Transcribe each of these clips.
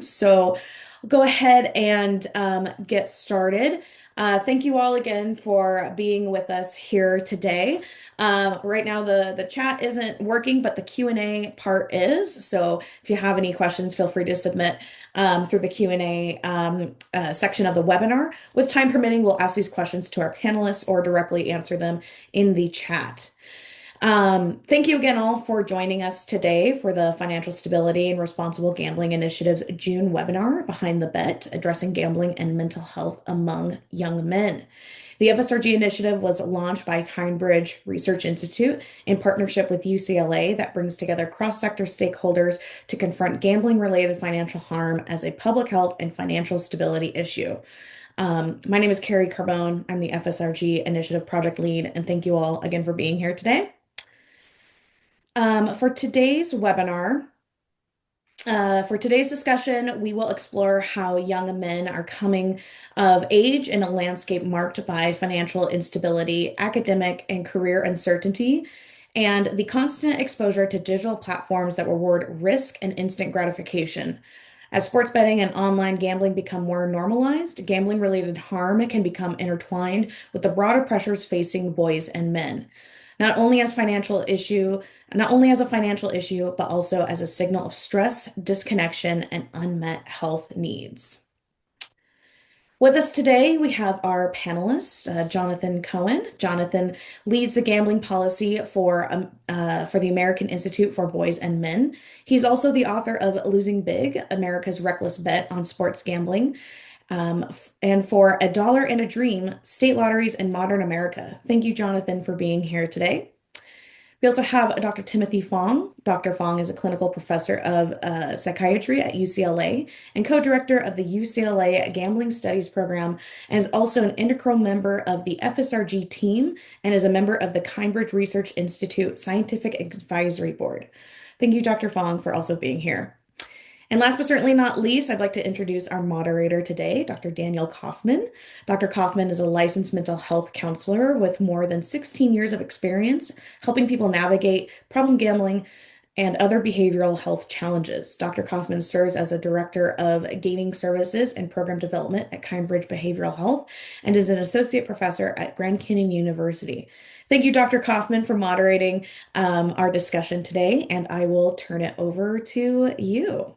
So I'll go ahead and get started. Thank you all again for being with us here today. Right now, the chat isn't working, but the Q&A part is. So if you have any questions, feel free to submit through the Q&A section of the webinar. With time permitting, we'll ask these questions to our panelists or directly answer them in the chat. Thank you again all for joining us today for the Financial Stability and Responsible Gambling Initiative's June webinar, Behind the Bet, Addressing Gambling and Mental Health Among Young Men. The FSRG initiative was launched by Kindbridge Research Institute in partnership with UCLA that brings together cross-sector stakeholders to confront gambling-related financial harm as a public health and financial stability issue. My name is Carrie Carbone. I'm the FSRG Initiative Project Lead, and thank you all again for being here today. For today's webinar, for today's discussion, we will explore how young men are coming of age in a landscape marked by financial instability, academic and career uncertainty, and the constant exposure to digital platforms that reward risk and instant gratification. As sports betting and online gambling become more normalized, gambling-related harm can become intertwined with the broader pressures facing boys and men. Not only as a financial issue, but also as a signal of stress, disconnection, and unmet health needs. With us today, we have our panelists, Jonathan Cohen. Jonathan leads the gambling policy for the American Institute for Boys and Men. He's also the author of Losing Big, America's Reckless Bet on Sports Gambling, and for A Dollar and a Dream, State Lotteries in Modern America. Thank you, Jonathan, for being here today. We also have Dr. Timothy Fong. Dr. Fong is a clinical professor of psychiatry at UCLA and co-director of the UCLA Gambling Studies Program, and is also an integral member of the FSRG team and is a member of the Kindbridge Research Institute Scientific Advisory Board. Thank you, Dr. Fong, for also being here. And last but certainly not least, I'd like to introduce our moderator today, Dr. Daniel Kaufman. Dr. Kaufman is a licensed mental health counselor with more than 16 years of experience helping people navigate problem gambling and other behavioral health challenges. Dr. Kaufman serves as the Director of Gaming Services and Program Development at Kindbridge Behavioral Health and is an Associate Professor at Grand Canyon University. Thank you, Dr. Kaufman, for moderating our discussion today, and I will turn it over to you.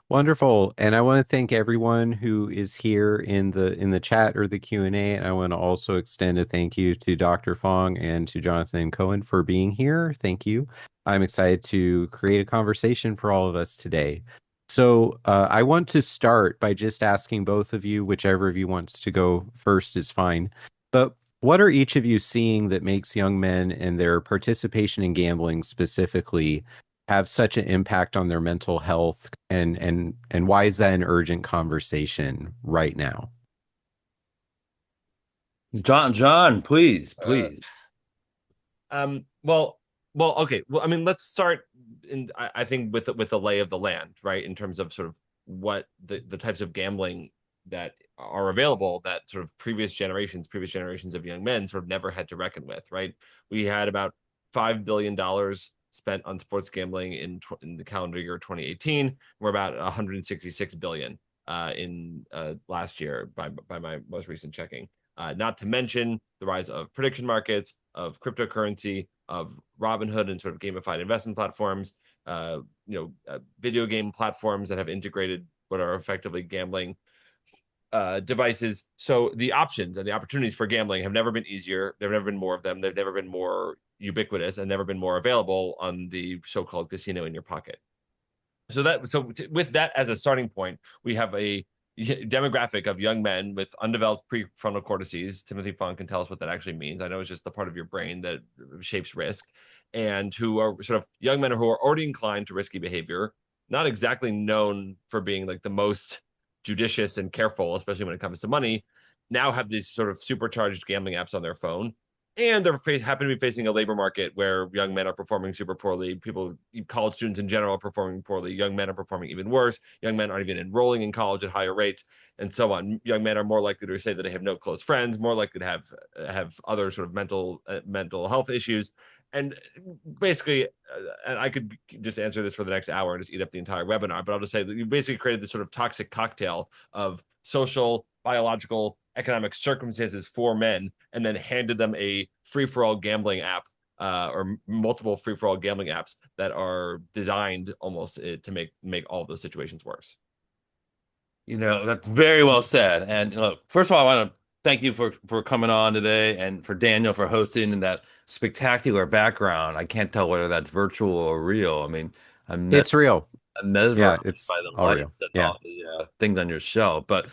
Wonderful. And I want to thank everyone who is here in the chat or the Q&A. And I want to also extend a thank you to Dr. Fong and to Jonathan Cohen for being here. Thank you. I'm excited to create a conversation for all of us today. So I want to start by just asking both of you, whichever of you wants to go first is fine. But what are each of you seeing that makes young men and their participation in gambling specifically have such an impact on their mental health, and why is that an urgent conversation right now? John, please. Okay. Well, I mean, let's start I think with the lay of the land, right? In terms of sort of what the types of gambling that are available that sort of previous generations of young men sort of never had to reckon with, right? We had about $5 billion spent on sports gambling in the calendar year 2018. We're about 166 billion in last year by my most recent checking. Not to mention the rise of prediction markets, of cryptocurrency, of Robinhood and sort of gamified investment platforms, video game platforms that have integrated what are effectively gambling devices. So the options and the opportunities for gambling have never been easier. There have never been more of them. They've never been more ubiquitous and never been more available on the so-called casino in your pocket. So with that as a starting point, we have a demographic of young men with undeveloped prefrontal cortices. Timothy Fong can tell us what that actually means. I know it's just the part of your brain that shapes risk, and who are sort of young men who are already inclined to risky behavior, not exactly known for being like the most judicious and careful, especially when it comes to money, now have these sort of supercharged gambling apps on their phone. And they're happen to be facing a labor market where young men are performing super poorly. College students in general are performing poorly. Young men are performing even worse. Young men aren't even enrolling in college at higher rates, and so on. Young men are more likely to say that they have no close friends, more likely to have other sort of mental health issues. and basically, and I could just answer this for the next hour and just eat up the entire webinar, but I'll just say that you basically created this sort of toxic cocktail of social, biological, economic circumstances for men, and then handed them a free-for-all gambling app, or multiple free-for-all gambling apps that are designed almost to make all of those situations worse. That's very well said. And look, first of all, I want to thank you for coming on today, and for Daniel for hosting in that spectacular background. I can't tell whether that's virtual or real. I mean, It's real. I'm mesmerized It's by the all real. lights and Yeah. all the things on your shelf. But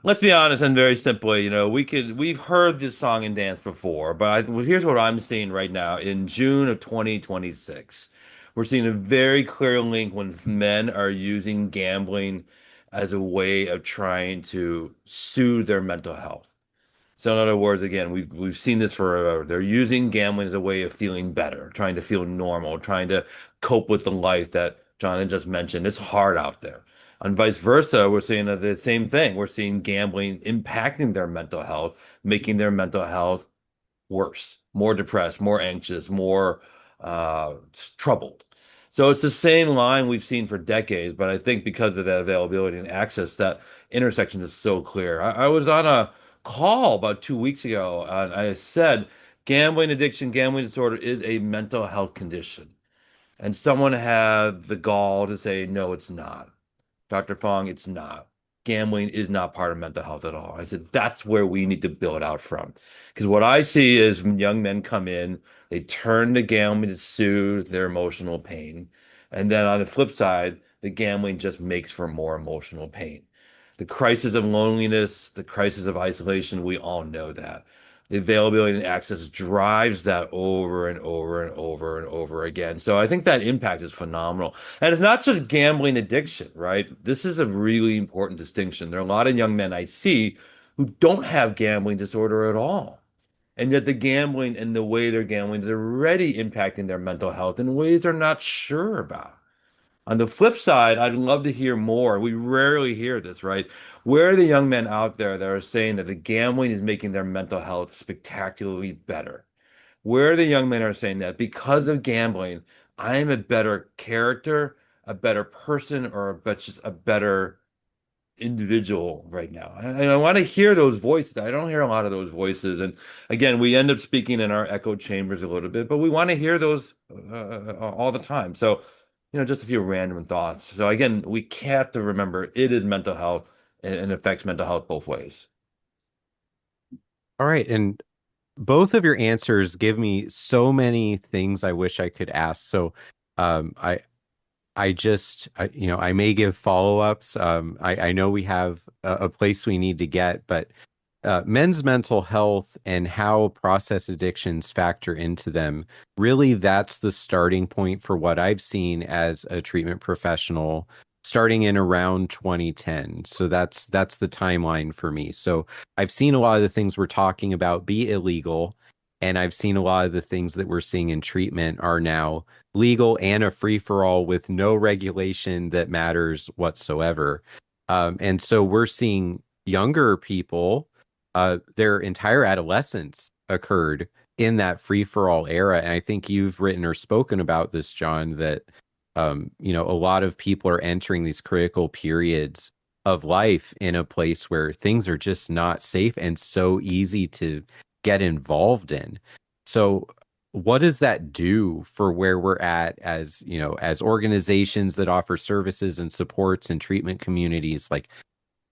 let's be honest and very simply, we've heard this song and dance before, but here's what I'm seeing right now in June of 2026. We're seeing a very clear link when men are using gambling as a way of trying to soothe their mental health. So in other words, again, we've seen this forever. They're using gambling as a way of feeling better, trying to feel normal, trying to cope with the life that Jonathan just mentioned. It's hard out there. And vice versa, we're seeing the same thing. We're seeing gambling impacting their mental health, making their mental health worse, more depressed, more anxious, more troubled. So it's the same line we've seen for decades, but I think because of that availability and access, that intersection is so clear. I was on a call about 2 weeks ago, and I said gambling addiction, gambling disorder is a mental health condition. And someone had the gall to say, no, it's not. Dr. Fong, it's not. Gambling is not part of mental health at all. I said, that's where we need to build out from. Because what I see is when young men come in, they turn to gambling to soothe their emotional pain. And then on the flip side, the gambling just makes for more emotional pain. The crisis of loneliness, the crisis of isolation, we all know that. The availability and access drives that over and over and over and over again. So I think that impact is phenomenal. And it's not just gambling addiction, right? This is a really important distinction. There are a lot of young men I see who don't have gambling disorder at all. And yet the gambling and the way they're gambling is already impacting their mental health in ways they're not sure about. On the flip side, I'd love to hear more. We rarely hear this, right? Where are the young men out there that are saying that the gambling is making their mental health spectacularly better? Where are the young men are saying that because of gambling, I am a better character, a better person, or just a better individual right now? And I want to hear those voices. I don't hear a lot of those voices. And again, we end up speaking in our echo chambers a little bit, but we want to hear those all the time. So, just a few random thoughts. So again, we have to remember it is mental health and affects mental health both ways. All right. And both of your answers give me so many things I wish I could ask. So I may give follow-ups. I know we have a place we need to get, but men's mental health and how process addictions factor into them, really that's the starting point for what I've seen as a treatment professional starting in around 2010. So that's the timeline for me. So I've seen a lot of the things we're talking about be illegal, and I've seen a lot of the things that we're seeing in treatment are now legal and a free-for-all with no regulation that matters whatsoever. And so we're seeing younger people, their entire adolescence occurred in that free-for-all era. And I think you've written or spoken about this, John, that a lot of people are entering these critical periods of life in a place where things are just not safe and so easy to get involved in. So what does that do for where we're at as organizations that offer services and supports and treatment communities? Like,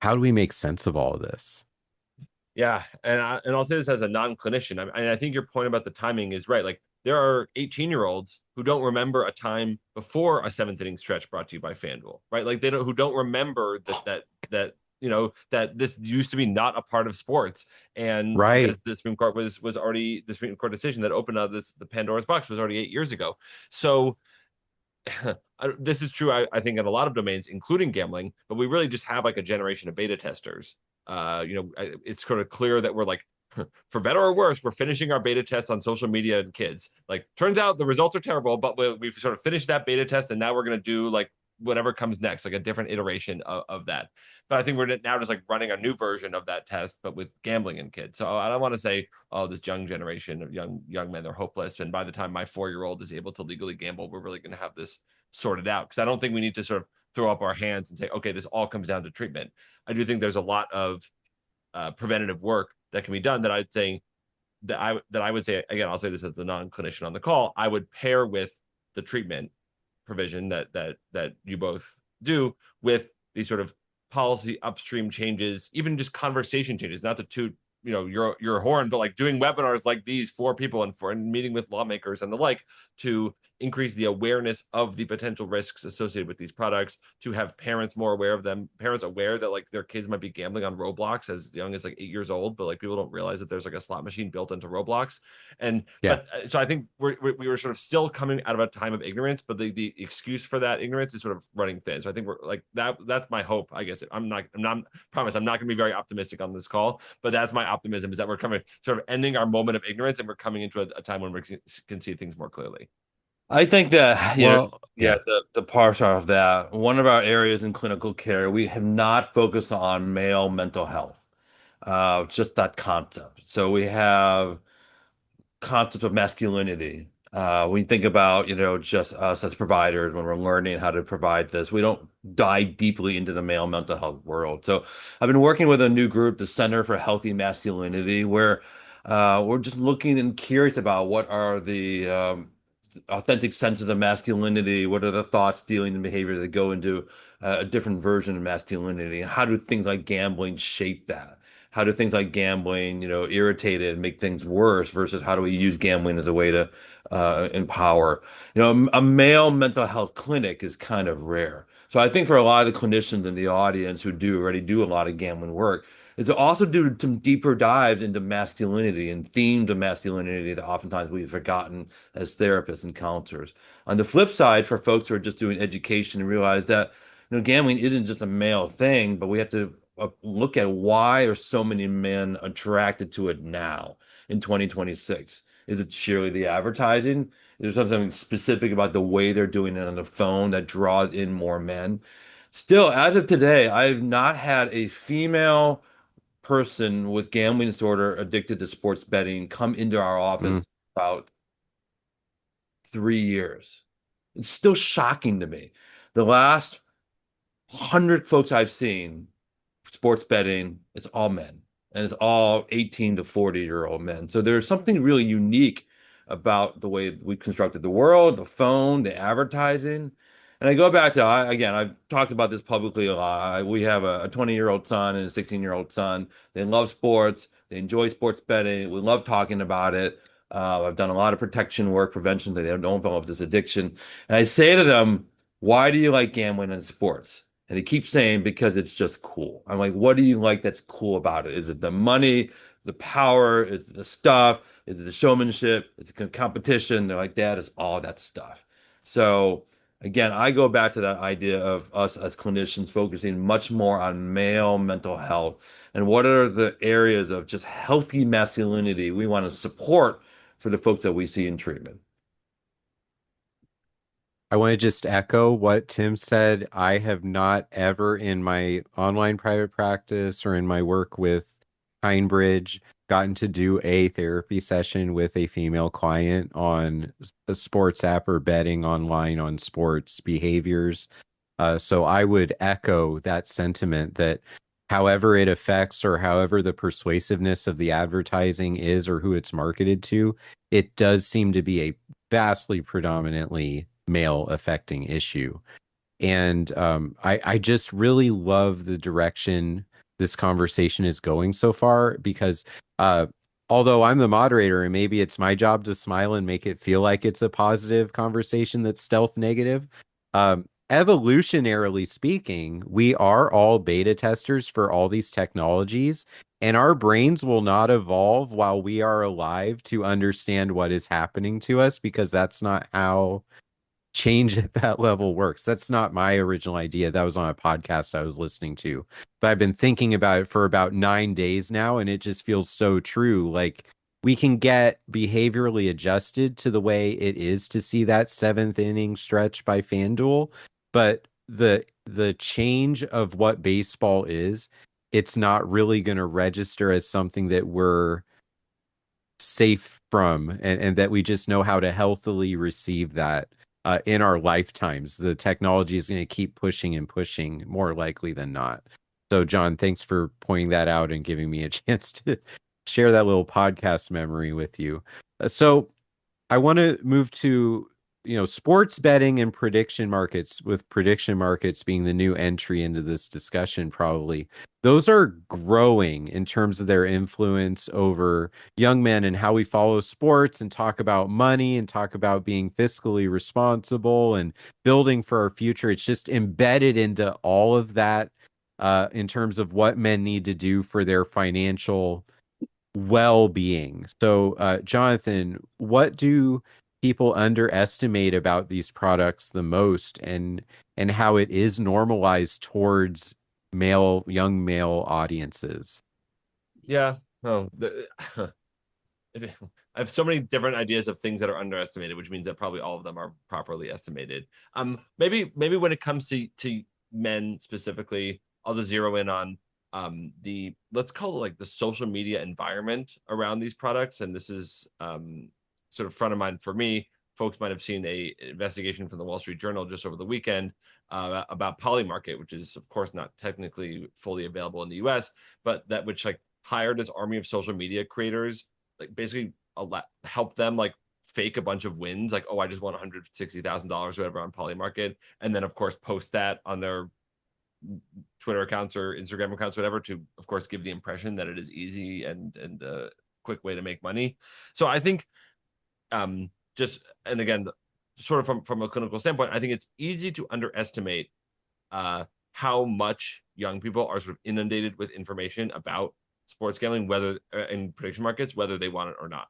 how do we make sense of all of this? Yeah, and I'll say this as a non-clinician. I think your point about the timing is right. Like, there are 18-year-olds who don't remember a time before a seventh inning stretch brought to you by FanDuel, right? Like, who don't remember that that this used to be not a part of sports, and right, because the Supreme Court was already, the Supreme Court decision that opened up the Pandora's box was already 8 years ago. So this is true, I think, in a lot of domains, including gambling, but we really just have like a generation of beta testers. It's sort of clear that we're like, for better or worse, we're finishing our beta test on social media and kids. Like, turns out the results are terrible, but we've sort of finished that beta test, and now we're going to do like whatever comes next, like a different iteration of that. But I think we're now just like running a new version of that test, but with gambling in kids. So I don't want to say, oh, this young generation of young men are hopeless, and by the time my 4-year-old is able to legally gamble, we're really going to have this sorted out. Because I don't think we need to sort of throw up our hands and say, okay, this all comes down to treatment. I do think there's a lot of preventative work that can be done that I'd say that I would say, again, I'll say this as the non-clinician on the call, I would pair with the treatment provision that you both do with these sort of policy upstream changes, even just conversation changes, not to toot your horn, but like doing webinars like these for people and meeting with lawmakers and the like to increase the awareness of the potential risks associated with these products, to have parents more aware of them, parents aware that like their kids might be gambling on Roblox as young as like 8 years old, but like people don't realize that there's like a slot machine built into Roblox. And Yeah. but so I think we were sort of still coming out of a time of ignorance, but the excuse for that ignorance is sort of running thin. So I think we're like that's my hope, I guess. I'm not promise I'm not going to be very optimistic on this call, but that's my optimism, is that we're coming sort of ending our moment of ignorance and we're coming into a time when we can see things more clearly. I think that, Well, the parts of that, one of our areas in clinical care, we have not focused on male mental health, just that concept. So we have concept of masculinity. When you think about, just us as providers, when we're learning how to provide this, we don't dive deeply into the male mental health world. So I've been working with a new group, the Center for Healthy Masculinity, where we're just looking and curious about what are the authentic senses of masculinity, what are the thoughts, feelings, and behavior that go into a different version of masculinity, and how do things like gambling shape that? How do things like gambling, irritate it and make things worse, versus how do we use gambling as a way to empower? A male mental health clinic is kind of rare. So I think for a lot of the clinicians in the audience who already do a lot of gambling work, is to also do some deeper dives into masculinity and themes of masculinity that oftentimes we've forgotten as therapists and counselors. On the flip side, for folks who are just doing education and realize that gambling isn't just a male thing, but we have to look at why are so many men attracted to it now in 2026. Is it surely the advertising? Is there something specific about the way they're doing it on the phone that draws in more men? Still, as of today, I've not had a female person with gambling disorder addicted to sports betting come into our office about 3 years. It's still shocking to me. The last 100 folks I've seen sports betting, it's all men, and it's all 18 to 40-year-old men. So there's something really unique about the way we constructed the world, the phone, the advertising. And I go back to, again, I've talked about this publicly a lot. We have a 20-year-old son and a 16-year-old son. They love sports. They enjoy sports betting. We love talking about it. I've done a lot of protection work, prevention, so they don't develop this addiction. And I say to them, why do you like gambling and sports? And they keep saying, because it's just cool. I'm like, what do you like that's cool about it? Is it the money, the power, is it the stuff, is it the showmanship, is it competition? They're like, Dad, it's all that stuff. So again, I go back to that idea of us as clinicians focusing much more on male mental health and what are the areas of just healthy masculinity we want to support for the folks that we see in treatment. I want to just echo what Tim said. I have not ever in my online private practice or in my work with Kindbridge gotten to do a therapy session with a female client on a sports app or betting online on sports behaviors. So I would echo that sentiment that however it affects or however the persuasiveness of the advertising is or who it's marketed to, it does seem to be a vastly predominantly male affecting issue. And I just really love the direction this conversation is going so far, because although I'm the moderator and maybe it's my job to smile and make it feel like it's a positive conversation that's stealth negative, evolutionarily speaking, we are all beta testers for all these technologies, and our brains will not evolve while we are alive to understand what is happening to us, because that's not how change at that level works. That's not my original idea. That was on a podcast I was listening to, but I've been thinking about it for about 9 days now, and it just feels so true. Like, we can get behaviorally adjusted to the way it is to see that 7th inning stretch by FanDuel, but the change of what baseball is, it's not really going to register as something that we're safe from, and that we just know how to healthily receive that in our lifetimes. The technology is going to keep pushing and pushing, more likely than not. So, John, thanks for pointing that out and giving me a chance to share that little podcast memory with you. So, I want to move to, sports betting and prediction markets, with prediction markets being the new entry into this discussion, probably. Those are growing in terms of their influence over young men and how we follow sports and talk about money and talk about being fiscally responsible and building for our future. It's just embedded into all of that in terms of what men need to do for their financial well-being. So, Jonathan, what do people underestimate about these products the most, and how it is normalized towards young male audiences? Yeah. Oh, I have so many different ideas of things that are underestimated, which means that probably all of them are properly estimated. Maybe when it comes to men specifically, I'll just zero in on the, let's call it like the social media environment around these products. And this is sort of front of mind for me. Folks might have seen a investigation from the Wall Street Journal just over the weekend about Polymarket, which is of course not technically fully available in the US, but that which like hired this army of social media creators, like basically help them like fake a bunch of wins, like, oh, I just won $160,000 or whatever on Polymarket, and then of course post that on their Twitter accounts or Instagram accounts, whatever, to of course give the impression that it is easy and a quick way to make money. So I think just, and again, sort of from a clinical standpoint, I think it's easy to underestimate how much young people are sort of inundated with information about sports gambling, whether in prediction markets, whether they want it or not.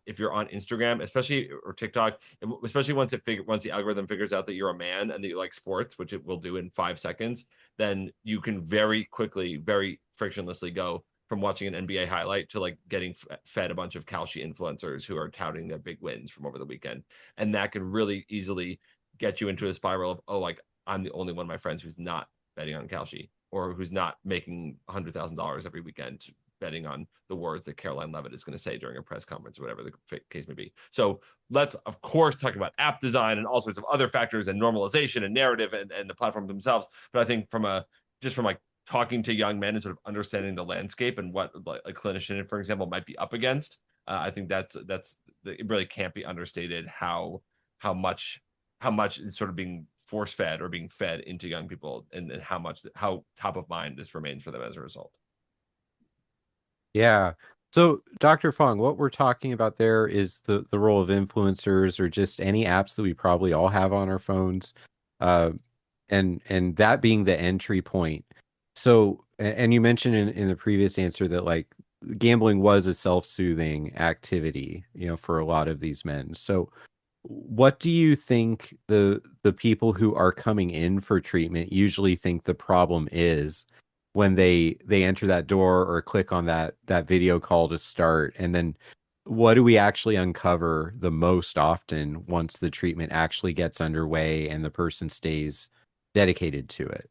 If you're on Instagram, especially, or TikTok, especially once the algorithm figures out that you're a man and that you like sports, which it will do in 5 seconds, then you can very quickly, very frictionlessly go from watching an NBA highlight to like getting fed a bunch of Kalshi influencers who are touting their big wins from over the weekend, and that can really easily get you into a spiral of, oh, like I'm the only one of my friends who's not betting on Kalshi, or who's not making $100,000 every weekend betting on the words that Caroline Levitt is going to say during a press conference, or whatever the case may be. So let's, of course, talk about app design and all sorts of other factors and normalization and narrative and the platform themselves. But I think from like talking to young men and sort of understanding the landscape and what like a clinician, for example, might be up against, I think that's it really can't be understated how much is sort of being force fed or being fed into young people, and how top of mind this remains for them as a result. Yeah. So, Dr. Fong, what we're talking about there is the role of influencers, or just any apps that we probably all have on our phones, uh, and that being the entry point. So, and you mentioned in the previous answer that like gambling was a self-soothing activity, for a lot of these men. So, what do you think the people who are coming in for treatment usually think the problem is when they enter that door or click on that video call to start? And then what do we actually uncover the most often once the treatment actually gets underway and the person stays dedicated to it?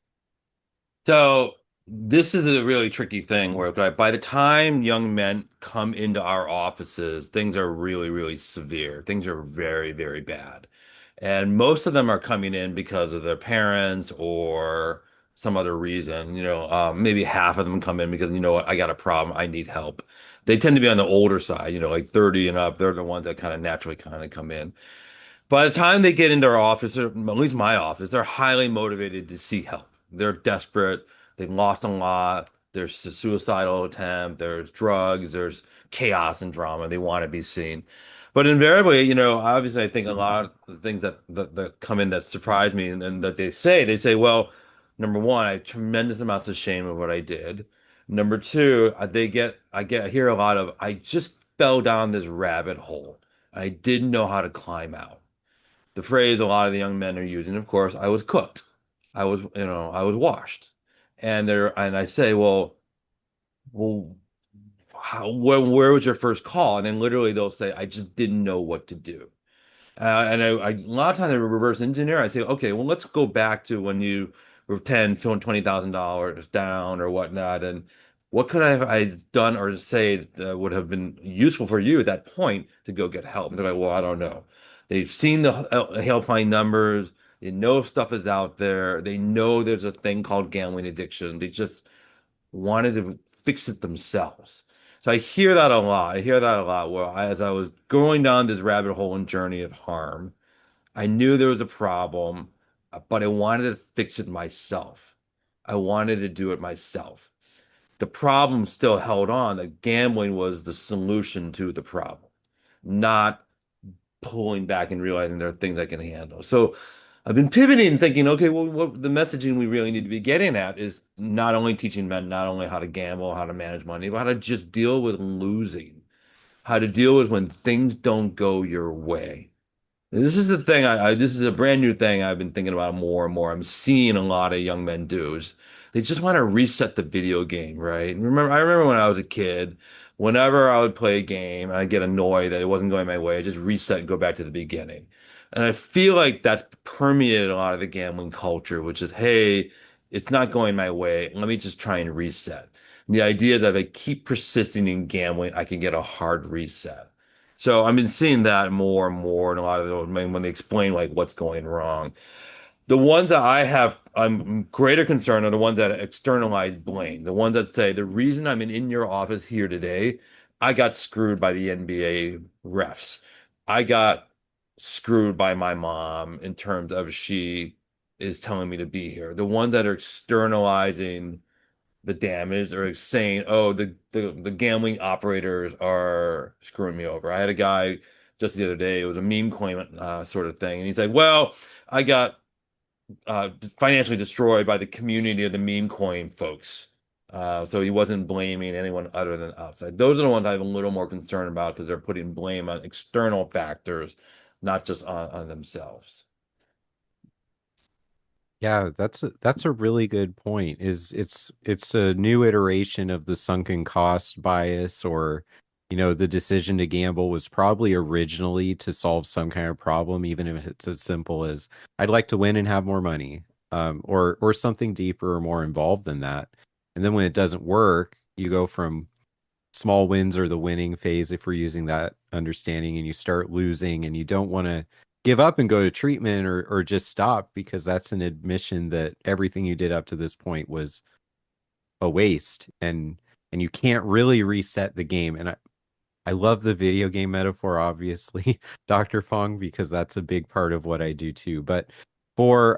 So this is a really tricky thing where by the time young men come into our offices, things are really, really severe. Things are very, very bad. And most of them are coming in because of their parents or some other reason. Maybe half of them come in because, you know what, I got a problem, I need help. They tend to be on the older side, like 30 and up. They're the ones that kind of naturally kind of come in. By the time they get into our office, or at least my office, they're highly motivated to seek help. They're desperate. They've lost a lot. There's a suicidal attempt. There's drugs. There's chaos and drama. They want to be seen. But invariably, obviously, I think a lot of the things that come in that surprise me, and that they say, well, number one, I have tremendous amounts of shame of what I did. Number two, I hear a lot of, I just fell down this rabbit hole. I didn't know how to climb out. The phrase a lot of the young men are using, of course, I was cooked. I was washed. And I say, well, where was your first call? And then literally they'll say, I just didn't know what to do. And a lot of times I reverse engineer. I say, okay, well, let's go back to when you were 10, $20,000 down or whatnot. And what could I done or say that would have been useful for you at that point to go get help? And they're like, well, I don't know. They've seen the helpline numbers. They know stuff is out there. They know there's a thing called gambling addiction. They just wanted to fix it themselves. So I hear that a lot. I hear that a lot. Well, as I was going down this rabbit hole and journey of harm, I knew there was a problem, but I wanted to fix it myself. I wanted to do it myself. The problem still held on that gambling was the solution to the problem, not pulling back and realizing there are things I can handle. So I've been pivoting and thinking, okay, well, what the messaging we really need to be getting at is not only teaching men not only how to gamble, how to manage money, but how to just deal with losing, how to deal with when things don't go your way. And this is the thing this is a brand new thing I've been thinking about more and more. I'm seeing a lot of young men do is they just want to reset the video game, right? I remember when I was a kid, whenever I would play a game and I'd get annoyed that it wasn't going my way, I just reset and go back to the beginning. And I feel like that's permeated a lot of the gambling culture, which is, hey, it's not going my way. Let me just try and reset. And the idea that if I keep persisting in gambling, I can get a hard reset. So I've been seeing that more and more in a lot of those when they explain like what's going wrong. The ones that I'm greater concern are the ones that externalize blame. The ones that say the reason I'm in your office here today, I got screwed by the NBA refs. I got screwed by my mom in terms of she is telling me to be here. The ones that are externalizing the damage or saying, oh, the gambling operators are screwing me over. I had a guy just the other day, it was a meme coin sort of thing. And he's like, well, I got financially destroyed by the community of the meme coin folks. So he wasn't blaming anyone other than outside. Those are the ones I'm a little more concerned about because they're putting blame on external factors, not just on themselves. Yeah, that's a really good point. It's a new iteration of the sunken cost bias, or the decision to gamble was probably originally to solve some kind of problem, even if it's as simple as I'd like to win and have more money, or something deeper or more involved than that. And then when it doesn't work, you go from small wins or the winning phase, if we're using that understanding, and you start losing, and you don't want to give up and go to treatment or just stop, because that's an admission that everything you did up to this point was a waste, and you can't really reset the game. And I love the video game metaphor, obviously, Dr. Fong, because that's a big part of what I do too. But for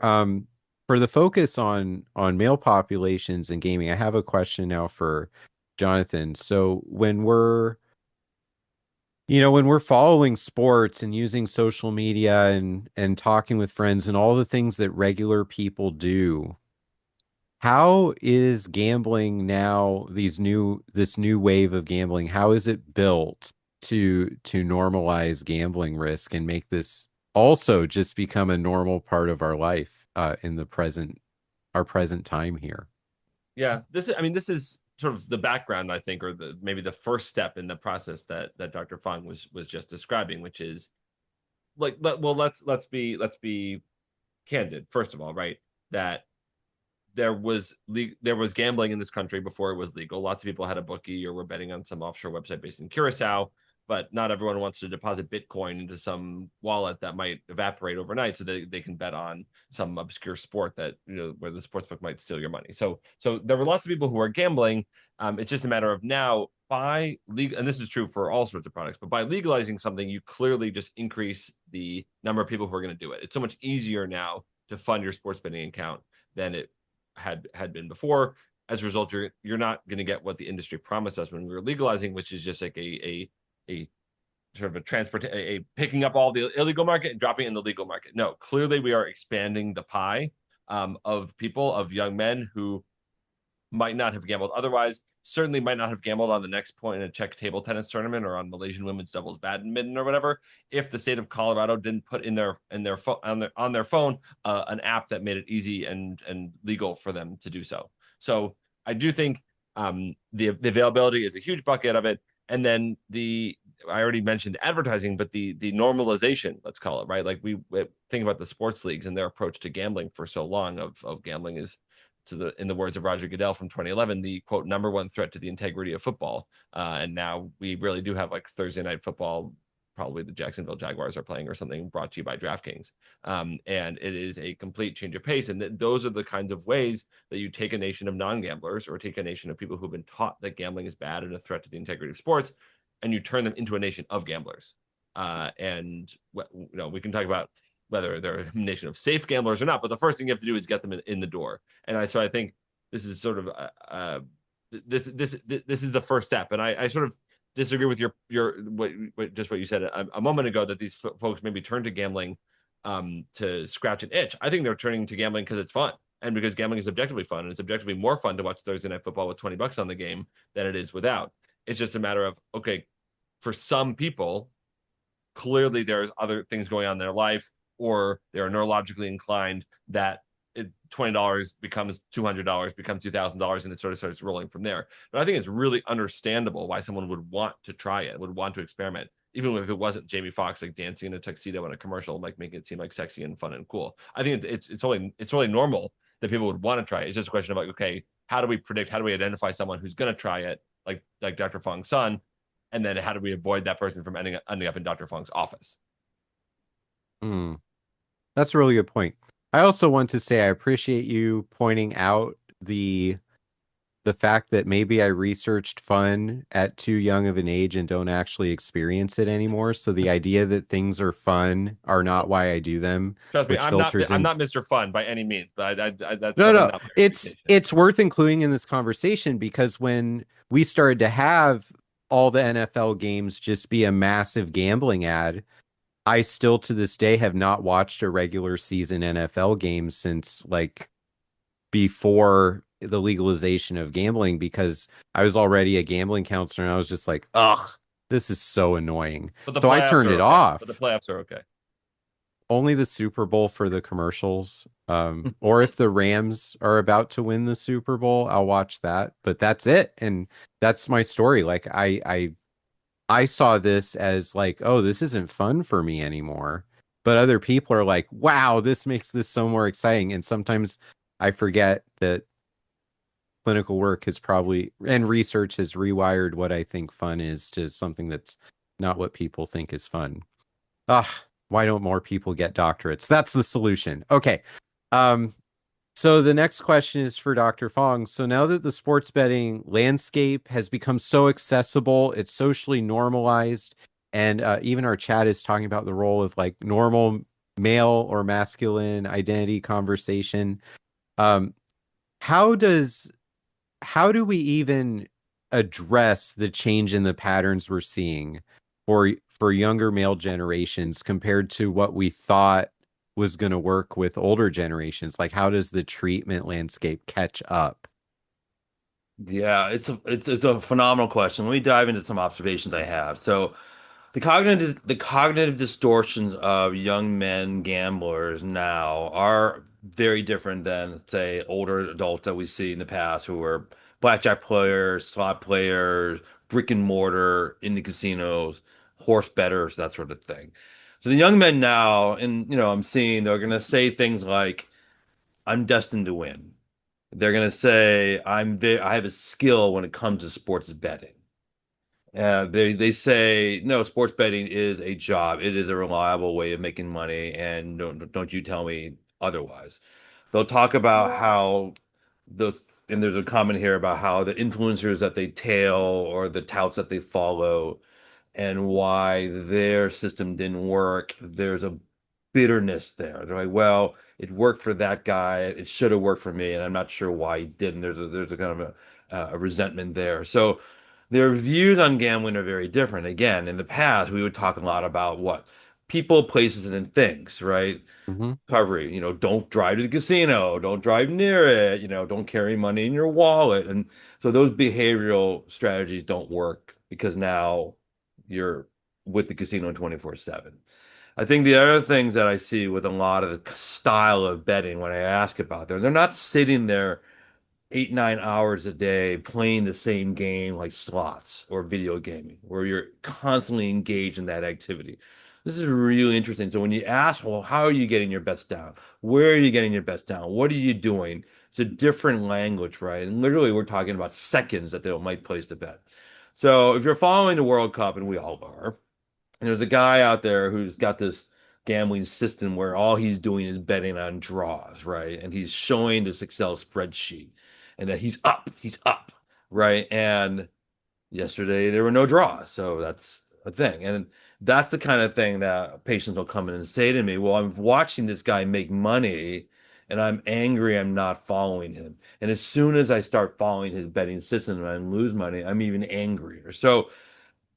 the focus on male populations and gaming, I have a question now for Jonathan. So when we're following sports and using social media and talking with friends and all the things that regular people do, how is gambling now, this new wave of gambling, how is it built to normalize gambling risk and make this also just become a normal part of our life in our present time here? Yeah, this is sort of the background, I think, or maybe the first step in the process that Dr. Fong was just describing, which is like, let's be candid. First of all, right, that there was gambling in this country before it was legal. Lots of people had a bookie or were betting on some offshore website based in Curacao, but not everyone wants to deposit Bitcoin into some wallet that might evaporate overnight so they can bet on some obscure sport that, where the sportsbook might steal your money. So there were lots of people who are gambling. It's just a matter of now, by legal, and this is true for all sorts of products, but by legalizing something, you clearly just increase the number of people who are going to do it. It's so much easier now to fund your sports betting account than it had been before. As a result, you're not going to get what the industry promised us when we were legalizing, which is just like a sort of a picking up all the illegal market and dropping it in the legal market. No, clearly we are expanding the pie of people, of young men who might not have gambled otherwise, certainly might not have gambled on the next point in a Czech table tennis tournament or on Malaysian women's doubles badminton or whatever, if the state of Colorado didn't put in their on their phone an app that made it easy and legal for them to do so. So I do think the availability is a huge bucket of it, And then I already mentioned advertising, but the normalization, let's call it, right? Like we think about the sports leagues and their approach to gambling for so long of gambling is, in the words of Roger Goodell from 2011, the quote #1 threat to the integrity of football. And now we really do have like Thursday night football. Probably the Jacksonville Jaguars are playing or something, brought to you by DraftKings. And it is a complete change of pace. And those are the kinds of ways that you take a nation of non-gamblers or take a nation of people who've been taught that gambling is bad and a threat to the integrity of sports, and you turn them into a nation of gamblers. And we can talk about whether they're a nation of safe gamblers or not, but the first thing you have to do is get them in the door. And I think this is sort of this is the first step. And I sort of disagree with your what you said a moment ago, that these folks maybe turn to gambling to scratch an itch. I think they're turning to gambling because it's fun, and because gambling is objectively fun, and it's objectively more fun to watch Thursday Night Football with $20 on the game than it is without. It's just a matter of, okay, for some people, clearly there's other things going on in their life, or they are neurologically inclined that $20 becomes $200, becomes $2,000, and it sort of starts rolling from there. But I think it's really understandable why someone would want to try it, would want to experiment, even if it wasn't Jamie Foxx like dancing in a tuxedo in a commercial, like making it seem like sexy and fun and cool. I think it's only normal that people would want to try it. It's just a question of like, okay, how do we identify someone who's going to try it, like Dr. Fong's son, and then how do we avoid that person from ending up in Dr. Fong's office? That's a really good point. I also want to say I appreciate you pointing out the fact that maybe I researched fun at too young of an age and don't actually experience it anymore. So the idea that things are fun are not why I do them. Trust me, I'm not Mr. Fun by any means, but that's no. It's worth including in this conversation, because when we started to have all the NFL games just be a massive gambling ad, I still to this day have not watched a regular season NFL game since like before the legalization of gambling, because I was already a gambling counselor and I was just like, ugh, this is so annoying. So I turned it off. But the playoffs are okay. Only the Super Bowl for the commercials. Or if the Rams are about to win the Super Bowl, I'll watch that. But that's it. And that's my story. Like I saw this as like, oh, this isn't fun for me anymore. But other people are like, wow, this makes this so more exciting. And sometimes I forget that clinical work has probably, and research has rewired what I think fun is to something that's not what people think is fun. Why don't more people get doctorates? That's the solution. Okay. So the next question is for Dr. Fong. So now that the sports betting landscape has become so accessible, it's socially normalized, and even our chat is talking about the role of like normal male or masculine identity conversation. How do we even address the change in the patterns we're seeing for younger male generations compared to what we thought was going to work with older generations? Like, how does the treatment landscape catch up? Yeah, it's a phenomenal question. Let me dive into some observations I have. So the cognitive distortions of young men gamblers now are very different than, say, older adults that we see in the past who were blackjack players, slot players, brick and mortar in the casinos, horse bettors, that sort of thing. So the young men now, and I'm seeing they're going to say things like, "I'm destined to win." They're going to say, I have a skill when it comes to sports betting." They say, no, sports betting is a job. It is a reliable way of making money, and don't you tell me otherwise. They'll talk about how those, and there's a comment here about how the influencers that they tail or the touts that they follow and why their system didn't work. There's a bitterness there. They're like, well, it worked for that guy. It should have worked for me, and I'm not sure why he didn't. There's a kind of a resentment there. So their views on gambling are very different. Again, in the past, we would talk a lot about what people, places, and things, right? Mm-hmm. Recovery, don't drive to the casino, don't drive near it, don't carry money in your wallet. And so those behavioral strategies don't work because now you're with the casino 24/7. I think the other things that I see with a lot of the style of betting when I ask about them, they're not sitting there 8, 9 hours a day playing the same game like slots or video gaming, where you're constantly engaged in that activity. This is really interesting. So when you ask, well, how are you getting your bets down? Where are you getting your bets down? What are you doing? It's a different language, right? And literally, we're talking about seconds that they might place the bet. So if you're following the World Cup, and we all are, and there's a guy out there who's got this gambling system where all he's doing is betting on draws, right? And he's showing this Excel spreadsheet and that he's up, right? And yesterday there were no draws. So that's a thing. And that's the kind of thing that patients will come in and say to me, well, I'm watching this guy make money and I'm angry I'm not following him. And as soon as I start following his betting system and I lose money, I'm even angrier. So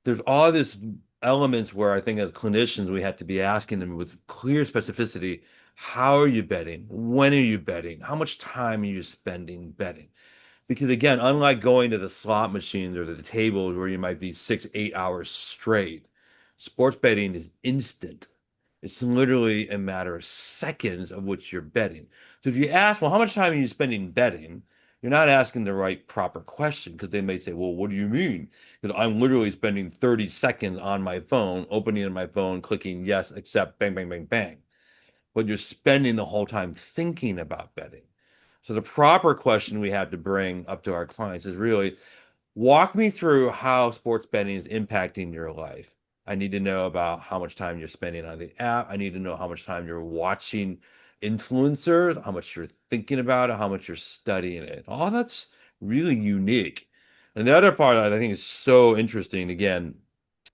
there's all this elements where I think as clinicians we have to be asking them with clear specificity, how are you betting? When are you betting? How much time are you spending betting? Because again, unlike going to the slot machines or the tables where you might be 6, 8 hours straight, sports betting is instant. It's literally a matter of seconds of which you're betting. So if you ask, well, how much time are you spending betting? You're not asking the right proper question because they may say, well, what do you mean? Because I'm literally spending 30 seconds on my phone, opening my phone, clicking yes, accept, bang, bang, bang, bang. But you're spending the whole time thinking about betting. So the proper question we have to bring up to our clients is really walk me through how sports betting is impacting your life. I need to know about how much time you're spending on the app. I need to know how much time you're watching influencers, how much you're thinking about it, how much you're studying it. All that's really unique. And the other part that I think is so interesting, again,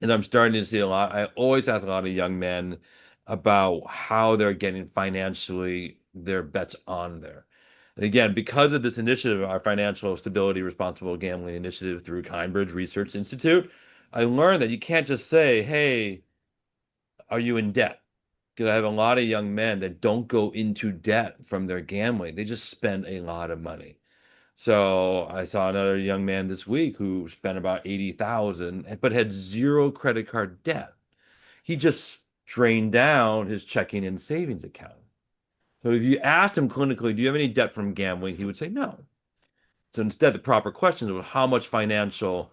and I'm starting to see a lot, I always ask a lot of young men about how they're getting financially their bets on there. And again, because of this initiative, our Financial Stability Responsible Gambling Initiative through Kindbridge Research Institute, I learned that you can't just say, hey, are you in debt? Because I have a lot of young men that don't go into debt from their gambling. They just spend a lot of money. So I saw another young man this week who spent about 80,000 but had zero credit card debt. He just drained down his checking and savings account. So if you asked him clinically, do you have any debt from gambling? He would say no. So instead, the proper question was how much financial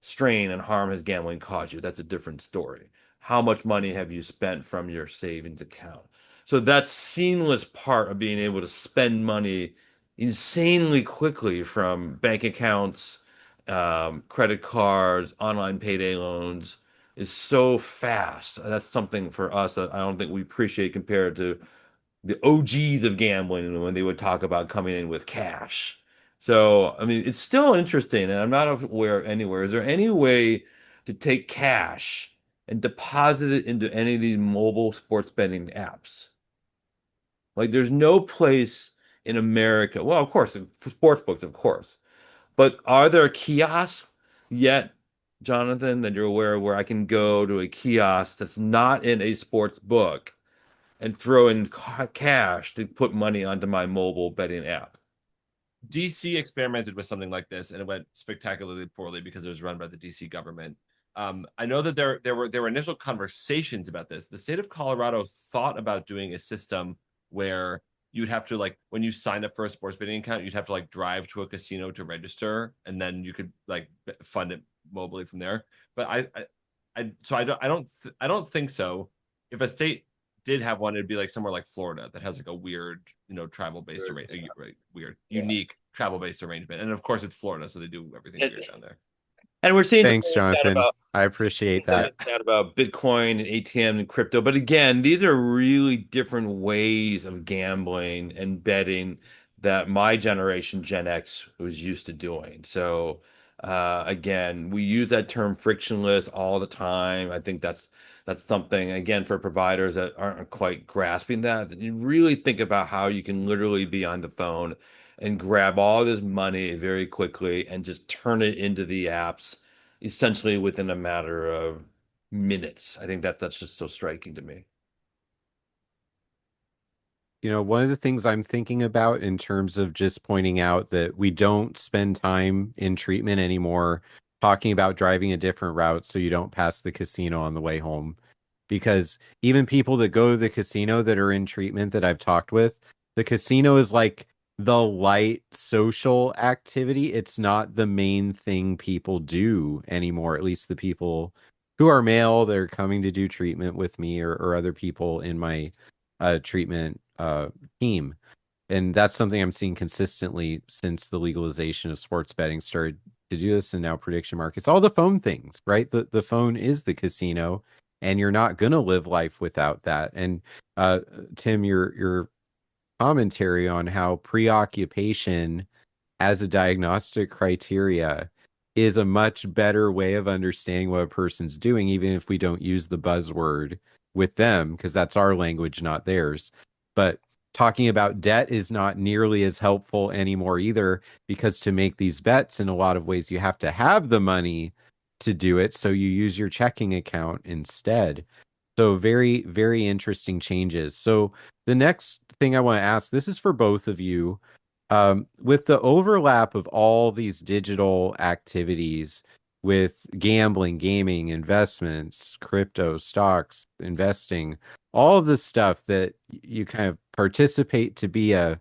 strain and harm has gambling caused you? That's a different story. How much money have you spent from your savings account? So that seamless part of being able to spend money insanely quickly from bank accounts, credit cards, online payday loans is so fast. That's something for us that I don't think we appreciate compared to the OGs of gambling when they would talk about coming in with cash. So, I mean, it's still interesting, and I'm not aware anywhere. Is there any way to take cash and deposit it into any of these mobile sports betting apps? Like, there's no place in America. Well, of course, sports books, of course. But are there kiosks yet, Jonathan, that you're aware of where I can go to a kiosk that's not in a sports book and throw in cash to put money onto my mobile betting app? DC experimented with something like this, and it went spectacularly poorly because it was run by the DC government. I know that there were initial conversations about this. The state of Colorado thought about doing a system where you'd have to, like, when you signed up for a sports betting account, you'd have to like drive to a casino to register, and then you could like fund it mobily from there. But I don't think so. If a state did have one, it'd be like somewhere like Florida that has like a weird, tribal based arrangement, weird, unique travel based arrangement. And of course, it's Florida, so they do everything weird down there. And we're seeing Thanks, Jonathan. I appreciate that. About Bitcoin and ATM and crypto. But again, these are really different ways of gambling and betting that my generation, Gen X, was used to doing. So again, we use that term frictionless all the time. I think that's something, again, for providers that aren't quite grasping that you really think about how you can literally be on the phone and grab all this money very quickly and just turn it into the apps essentially within a matter of minutes. I think that's just so striking to me. One of the things I'm thinking about in terms of just pointing out that we don't spend time in treatment anymore talking about driving a different route so you don't pass the casino on the way home. Because even people that go to the casino that are in treatment that I've talked with, the casino is like the light social activity. It's not the main thing people do anymore, at least the people who are male that are coming to do treatment with me, or other people in my treatment team. And that's something I'm seeing consistently since the legalization of sports betting started to do this, and now prediction markets, all the phone things, right? The phone is the casino, and you're not going to live life without that. And Tim, your commentary on how preoccupation as a diagnostic criteria is a much better way of understanding what a person's doing, even if we don't use the buzzword with them, because that's our language, not theirs. But talking about debt is not nearly as helpful anymore either, because to make these bets, in a lot of ways, you have to have the money to do it. So you use your checking account instead. So very, very interesting changes. So the next thing I want to ask, this is for both of you. With the overlap of all these digital activities with gambling, gaming, investments, crypto, stocks, investing, all of the stuff that you kind of participate to be a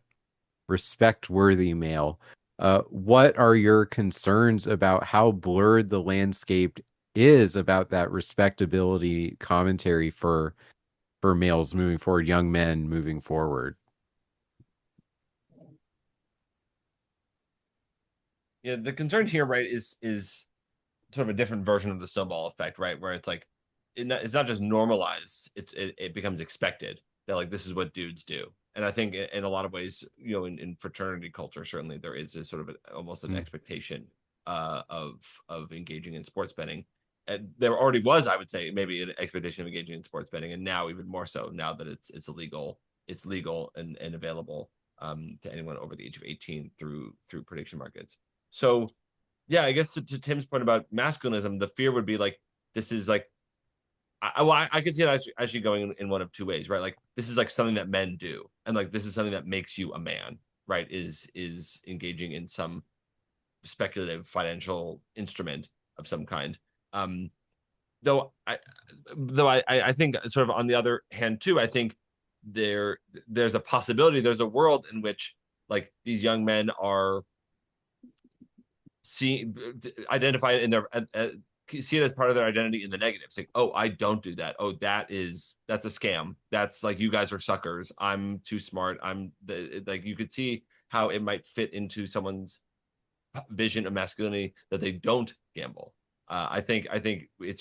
respect-worthy male, what are your concerns about how blurred the landscape is about that respectability commentary for males moving forward, young men moving forward? Yeah, the concern here, right, is sort of a different version of the snowball effect, right? Where it's like it's not just normalized; it becomes expected that like this is what dudes do. And I think in a lot of ways, in fraternity culture, certainly there is a sort of almost an expectation of engaging in sports betting. And there already was, I would say, maybe an expectation of engaging in sports betting, and now even more so now that it's illegal, it's legal and available to anyone over the age of 18 through prediction markets. So yeah, I guess to Tim's point about masculinism, the fear would be like this is like I could see it actually going in one of two ways, right? Like this is like something that men do, and like this is something that makes you a man, right? Is engaging in some speculative financial instrument of some kind. Um, though I think sort of on the other hand too, I think there's a possibility, there's a world in which like these young men are see identify it in their see it as part of their identity in the negative. It's like, oh, I don't do that. Oh, that's a scam. That's like you guys are suckers. I'm too smart. Like you could see how it might fit into someone's vision of masculinity that they don't gamble. I think it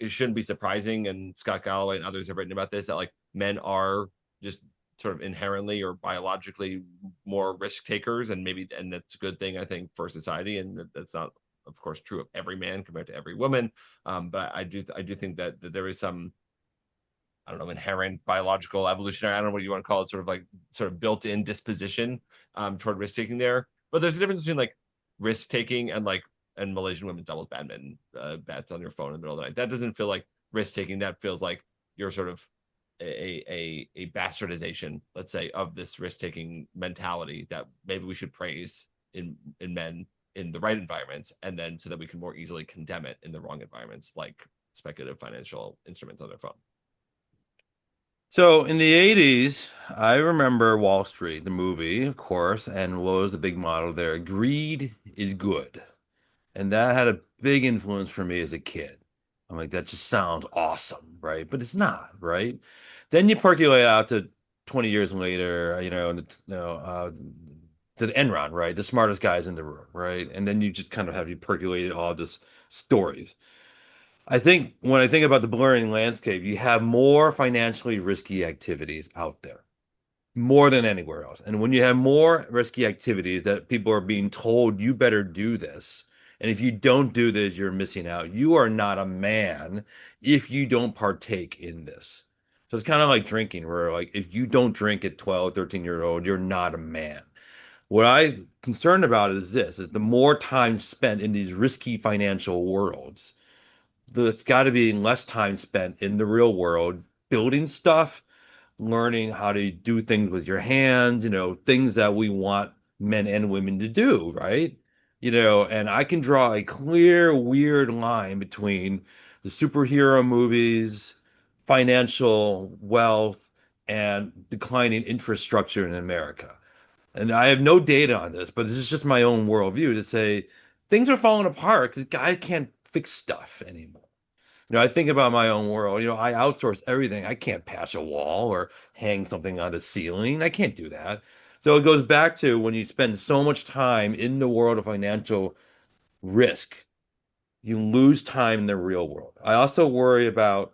shouldn't be surprising, and Scott Galloway and others have written about this, that like men are just sort of inherently or biologically more risk takers, and that's a good thing, I think, for society. And that's not, of course, true of every man compared to every woman. But I do think that there is some, I don't know, inherent biological evolutionary, I don't know what you want to call it, sort of built-in disposition toward risk taking there. But there's a difference between like risk taking and Malaysian women's doubles badminton bets on your phone in the middle of the night. That doesn't feel like risk taking. That feels like you're sort of a bastardization, let's say, of this risk taking mentality that maybe we should praise in men in the right environments, and then so that we can more easily condemn it in the wrong environments, like speculative financial instruments on their phone. So in the 80s, I remember Wall Street, the movie, of course, and what was the big motto there? Greed is good. And that had a big influence for me as a kid. I'm like, that just sounds awesome, right? But it's not, right? Then you percolate out to 20 years later, to the Enron, right? The smartest guys in the room, right? And then you just kind of have you percolated all this stories. I think when I think about the blurring landscape, you have more financially risky activities out there, more than anywhere else. And when you have more risky activities that people are being told, you better do this. And if you don't do this, you're missing out. You are not a man if you don't partake in this. So it's kind of like drinking, where like if you don't drink at 12, 13-year old, you're not a man. What I'm concerned about is this, is the more time spent in these risky financial worlds, there's got to be less time spent in the real world building stuff, learning how to do things with your hands, things that we want men and women to do, right? And I can draw a clear, weird line between the superhero movies, financial wealth, and declining infrastructure in America. and I have no data on this, but this is just my own worldview to say things are falling apart because guy can't fix stuff anymore. I think about my own world. I outsource everything. I can't patch a wall or hang something on the ceiling. I can't do that. So it goes back to when you spend so much time in the world of financial risk, you lose time in the real world. I also worry about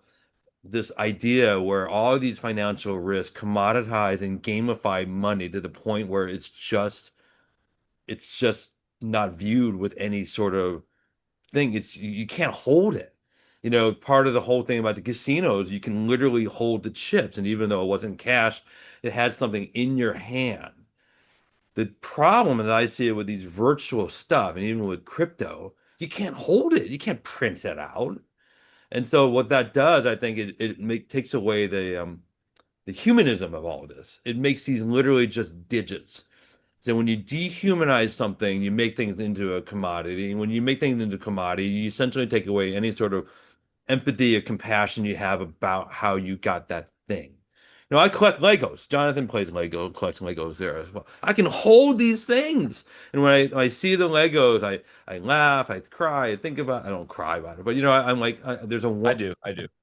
this idea where all of these financial risks commoditize and gamify money to the point where it's just not viewed with any sort of thing. You can't hold it. Part of the whole thing about the casinos, you can literally hold the chips, and even though it wasn't cash, it had something in your hand. The problem that I see it with these virtual stuff, and even with crypto, you can't hold it. You can't print it out. And so what that does, I think takes away the humanism of all of this. It makes these literally just digits. So when you dehumanize something, you make things into a commodity. And when you make things into a commodity, you essentially take away any sort of empathy or compassion you have about how you got that thing. I collect Legos. Jonathan plays Lego, collects Legos there as well. I can hold these things. And when I see the Legos, I laugh, I cry, I think about I don't cry about it, but I'm like, there's a I one. do.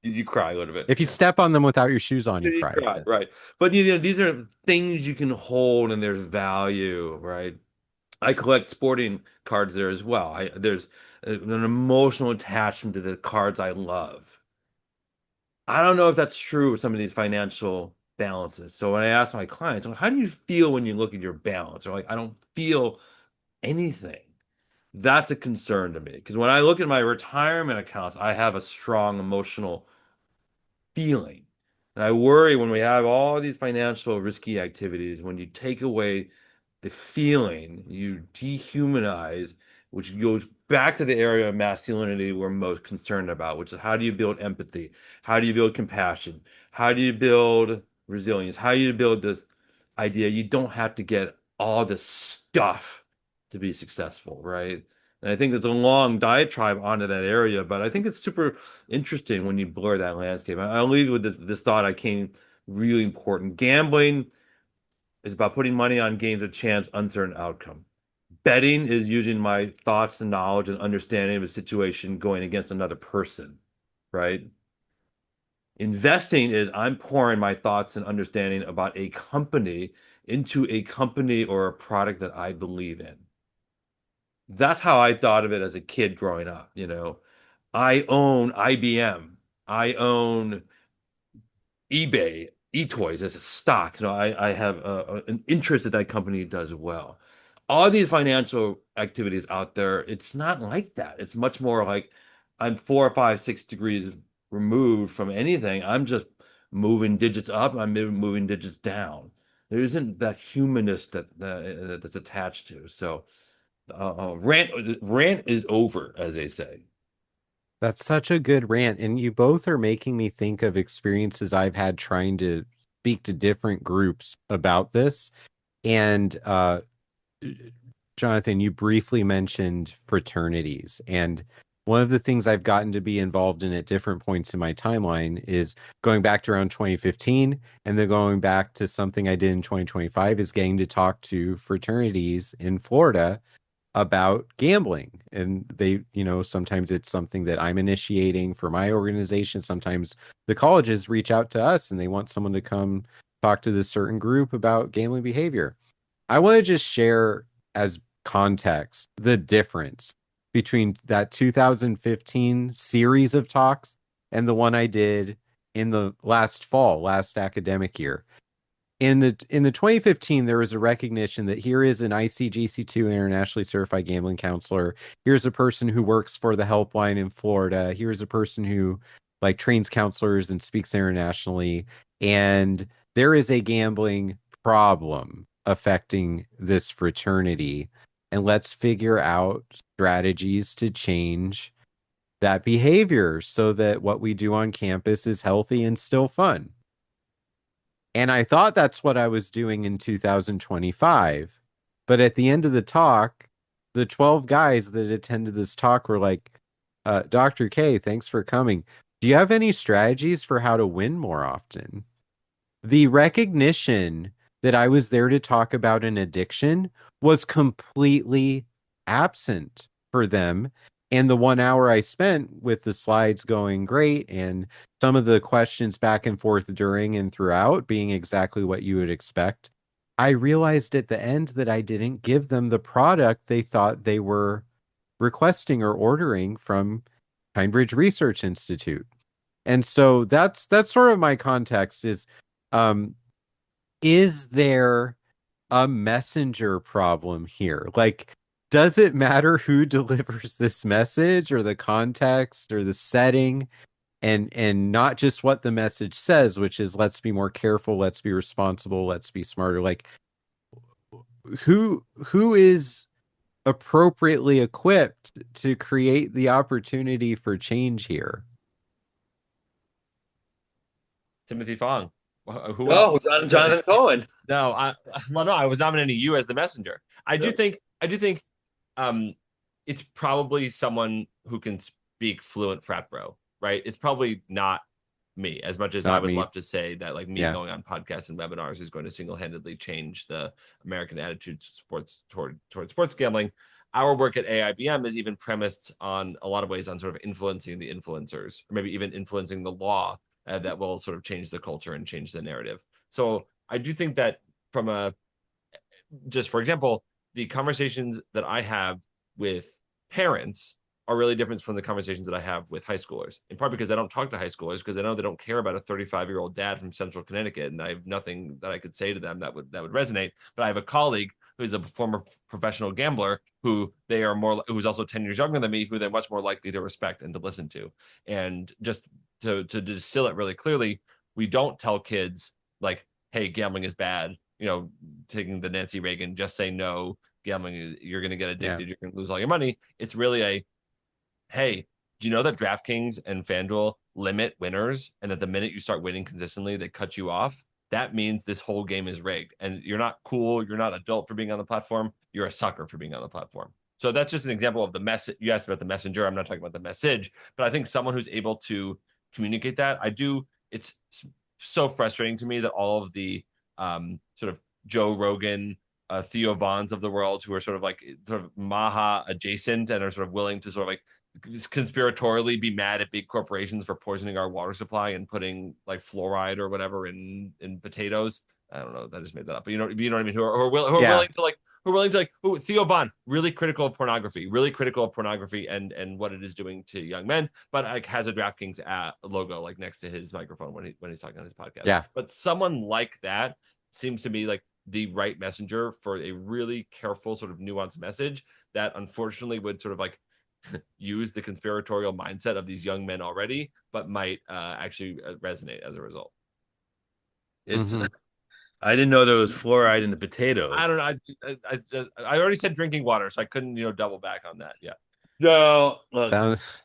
You cry a little bit. If you step on them without your shoes on, you You cry. cry, right. But these are things you can hold and there's value, right? I collect sporting cards there as well. There's an emotional attachment to the cards I love. I don't know if that's true with some of these financial balances. So when I ask my clients, I'm like, how do you feel when you look at your balance? They're like, I don't feel anything. That's a concern to me because when I look at my retirement accounts, I have a strong emotional feeling. And I worry when we have all these financial risky activities, when you take away the feeling, you dehumanize, which goes back to the area of masculinity we're most concerned about, which is how do you build empathy? How do you build compassion? How do you build resilience? How do you build this idea you don't have to get all this stuff to be successful, right? And I think there's a long diatribe onto that area, but I think it's super interesting when you blur that landscape. I'll leave you with this thought I came really important. Gambling is about putting money on games of chance, uncertain outcome. Betting is using my thoughts and knowledge and understanding of a situation going against another person, right? Investing is I'm pouring my thoughts and understanding about a company into a company or a product that I believe in. That's how I thought of it as a kid growing up. I own IBM. I own eBay, eToys as a stock. I have an interest that company does well. All these financial activities out there, it's not like that. It's much more like I'm 4 or 5, 6 degrees removed from anything. I'm just moving digits up. I'm moving digits down. There isn't that humanist that's attached to. So rant is over, as they say. That's such a good rant. And you both are making me think of experiences I've had trying to speak to different groups about this. And Jonathan, you briefly mentioned fraternities. And one of the things I've gotten to be involved in at different points in my timeline is going back to around 2015 and then going back to something I did in 2025 is getting to talk to fraternities in Florida about gambling. And they, sometimes it's something that I'm initiating for my organization. Sometimes the colleges reach out to us and they want someone to come talk to this certain group about gambling behavior. I want to just share as context the difference between that 2015 series of talks and the one I did in the last academic year. In the 2015, there was a recognition that here is an ICGC2 internationally certified gambling counselor. Here's a person who works for the helpline in Florida. Here's a person who trains counselors and speaks internationally. And there is a gambling problem affecting this fraternity. And let's figure out strategies to change that behavior so that what we do on campus is healthy and still fun. And I thought that's what I was doing in 2025. But at the end of the talk, the 12 guys that attended this talk were like, Dr. K, thanks for coming. Do you have any strategies for how to win more often? The recognition that I was there to talk about an addiction was completely absent for them. And the 1 hour I spent with the slides going great and some of the questions back and forth during and throughout being exactly what you would expect, I realized at the end that I didn't give them the product they thought they were requesting or ordering from Cambridge Research Institute. And so that's sort of my context um is there a messenger problem here? Like, does it matter who delivers this message or the context or the setting and not just what the message says, which is let's be more careful, let's be responsible, let's be smarter. Like who is appropriately equipped to create the opportunity for change here? Timothy Fong. Who Oh, else? Jonathan Cohen. No, I was nominating you as the messenger. I do think it's probably someone who can speak fluent frat bro, right? It's probably not me, as much as I Not would me. love to say that like me Yeah. going on podcasts and webinars is going to single-handedly change the American attitude toward sports gambling. Our work at AIBM is even premised on a lot of ways on sort of influencing the influencers, or maybe even influencing the law that will sort of change the culture and change the narrative. So I do think that from a just for example, the conversations that I have with parents are really different from the conversations that I have with high schoolers, in part because I don't talk to high schoolers because I know they don't care about a 35-year-old dad from Central Connecticut, and I have nothing that I could say to them that would resonate. But I have a colleague who's a former professional gambler who's also 10 years younger than me, who they're much more likely to respect and to listen to. And just to distill it really clearly, we don't tell kids like, hey, gambling is bad, taking the Nancy Reagan, just say no, gambling, you're going to get addicted, you're going to lose all your money. It's really hey, do you know that DraftKings and FanDuel limit winners, and that the minute you start winning consistently, they cut you off? That means this whole game is rigged, and you're not cool, you're not adult for being on the platform, you're a sucker for being on the platform. So that's just an example of the message. You asked about the messenger. I'm not talking about the message, but I think someone who's able to communicate that, it's so frustrating to me that all of the sort of Joe Rogan, Theo Vons of the world, who are sort of Maha adjacent and are sort of willing to sort of like conspiratorially be mad at big corporations for poisoning our water supply and putting like fluoride or whatever in potatoes. I don't know. I just made that up, but you know what I mean. Who are willing to Theo Von, really critical of pornography and what it is doing to young men, but like has a DraftKings logo like next to his microphone when he's talking on his podcast. Yeah. But someone like that seems to be like the right messenger for a really careful sort of nuanced message that unfortunately would sort of like use the conspiratorial mindset of these young men already, but might actually resonate as a result. It's I didn't know there was fluoride in the potatoes. I don't know. I already said drinking water, so I couldn't double back on that. Yeah. No, look,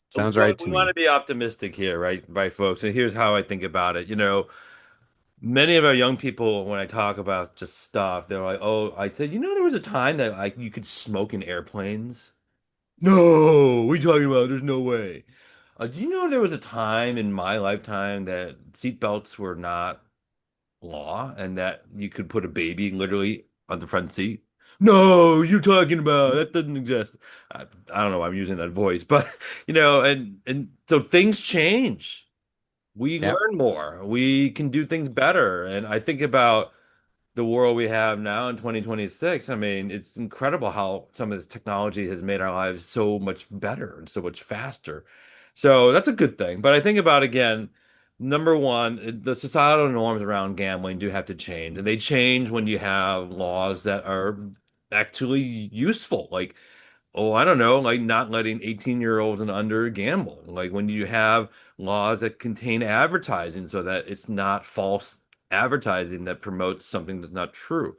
sounds right to we me. want to be optimistic here, right, folks? And here's how I think about it. Many of our young people, when I talk about just stuff, they're like, "Oh," I said, there was a time that you could smoke in airplanes. No, what are you talking about? There's no way. Do you know there was a time in my lifetime that seatbelts were not law and that you could put a baby literally on the front seat? No, you're talking about that doesn't exist. I don't know why I'm using that voice, but and so things change. We learn more. We can do things better. And I think about the world we have now in 2026. I mean, it's incredible how some of this technology has made our lives so much better and so much faster. So that's a good thing. But I think about, again, number one, the societal norms around gambling do have to change. And they change when you have laws that are actually useful. Like, oh, I don't know, like not letting 18-year-olds and under gamble. Like when you have laws that contain advertising so that it's not false advertising that promotes something that's not true.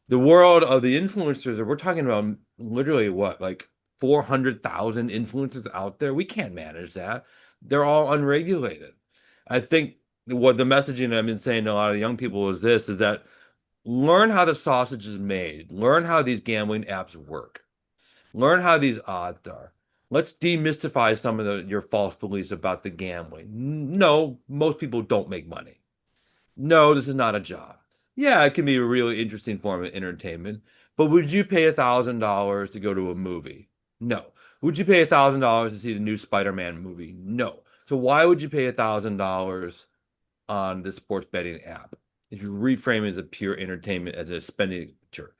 The world of the influencers, we're talking about literally what, like 400,000 influencers out there. We can't manage that. They're all unregulated. I think what the messaging I've been saying to a lot of young people is that learn how the sausage is made, learn how these gambling apps work, learn how these odds are. Let's demystify some of your false beliefs about the gambling. No, most people don't make money. No, this is not a job. Yeah, it can be a really interesting form of entertainment. But would you pay $1,000 to go to a movie? No. Would you pay $1,000 to see the new Spider-Man movie? No. So why would you pay $1,000 on the sports betting app if you reframe it as a pure entertainment as an expenditure?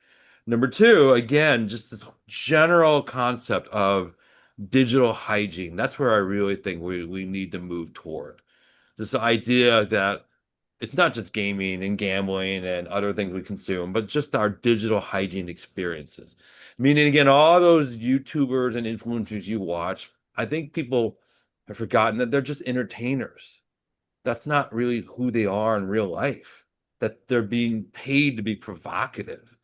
Number two, again, just this general concept of digital hygiene. That's where I really think we need to move toward. This idea that it's not just gaming and gambling and other things we consume, but just our digital hygiene experiences. Meaning, again, all those YouTubers and influencers you watch, I think people have forgotten that they're just entertainers. That's not really who they are in real life, that they're being paid to be provocative.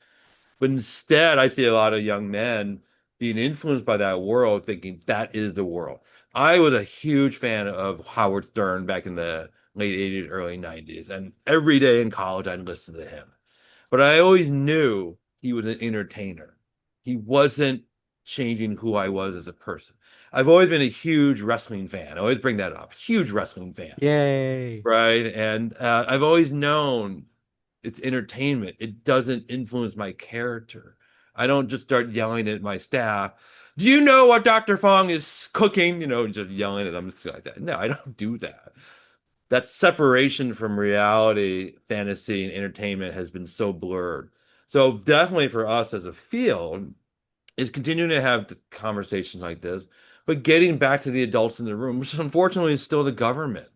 But instead, I see a lot of young men being influenced by that world, thinking that is the world. I was a huge fan of Howard Stern back in the late 80s, early 90s, and every day in college I'd listen to him. But I always knew he was an entertainer. He wasn't changing who I was as a person. I've always been a huge wrestling fan. I always bring that up. Huge wrestling fan, Yay. right? And I've always known it's entertainment. It doesn't influence my character. I don't just start yelling at my staff. Do you know what Dr. Fong is cooking? Just yelling at them just like that. No, I don't do that. That separation from reality, fantasy, and entertainment has been so blurred. So definitely for us as a field is continuing to have conversations like this, but getting back to the adults in the room, which unfortunately is still the government.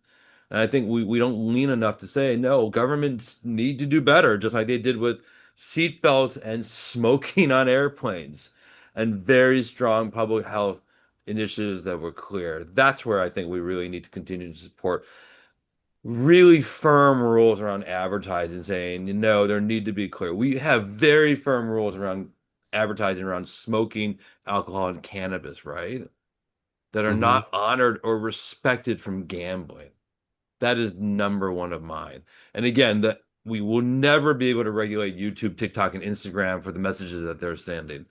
And I think we don't lean enough to say, no, governments need to do better, just like they did with seatbelts and smoking on airplanes and very strong public health initiatives that were clear. That's where I think we really need to continue to support really firm rules around advertising, saying, there need to be clear. We have very firm rules around advertising around smoking, alcohol, and cannabis, right? That are Hmm. not honored or respected from gambling. That is number one of mine. And again, that we will never be able to regulate YouTube, TikTok, and Instagram for the messages that they're sending.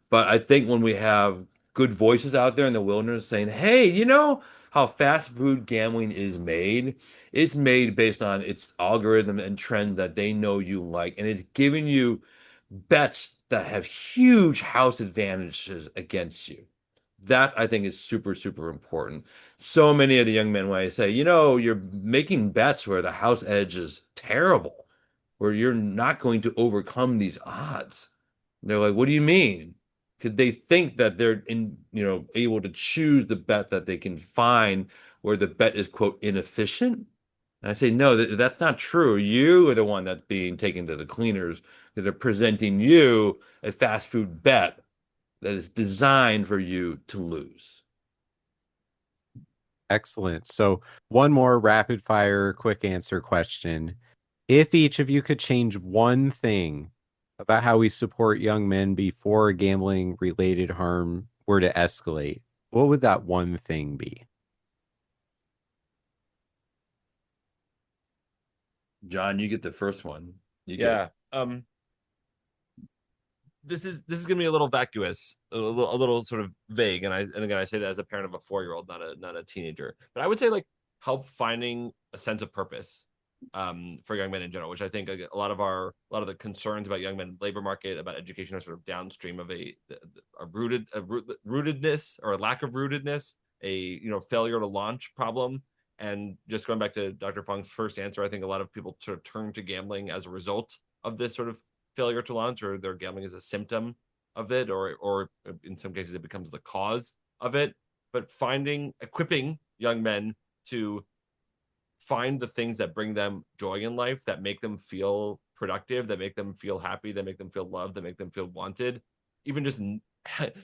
But I think when we have good voices out there in the wilderness saying, hey, you know how fast food gambling is made? It's made based on its algorithm and trend that they know you like. And it's giving you bets that have huge house advantages against you. That I think is super, super important. So many of the young men, when I say, you're making bets where the house edge is terrible, where you're not going to overcome these odds. They're like, what do you mean? Because they think that they're able to choose the bet that they can find where the bet is, quote, inefficient. And I say, no, that's not true. You are the one that's being taken to the cleaners because they're presenting you a fast food bet that is designed for you to lose. Excellent. So, one more rapid fire, quick answer question. If each of you could change one thing about how we support young men before gambling related harm were to escalate, what would that one thing be? John, you get the first one. You get Yeah. This is gonna be a little vacuous, a little sort of vague, and again I say that as a parent of a 4-year-old, not a teenager. But I would say like help finding a sense of purpose for young men in general, which I think a lot of the concerns about young men labor market, about education are sort of downstream of rootedness or a lack of rootedness, a failure to launch problem. And just going back to Dr. Fong's first answer, I think a lot of people sort of turn to gambling as a result of this sort of failure to launch, or their gambling is a symptom of it, or in some cases it becomes the cause of it. But equipping young men to find the things that bring them joy in life, that make them feel productive, that make them feel happy, that make them feel loved, that make them feel wanted. Even just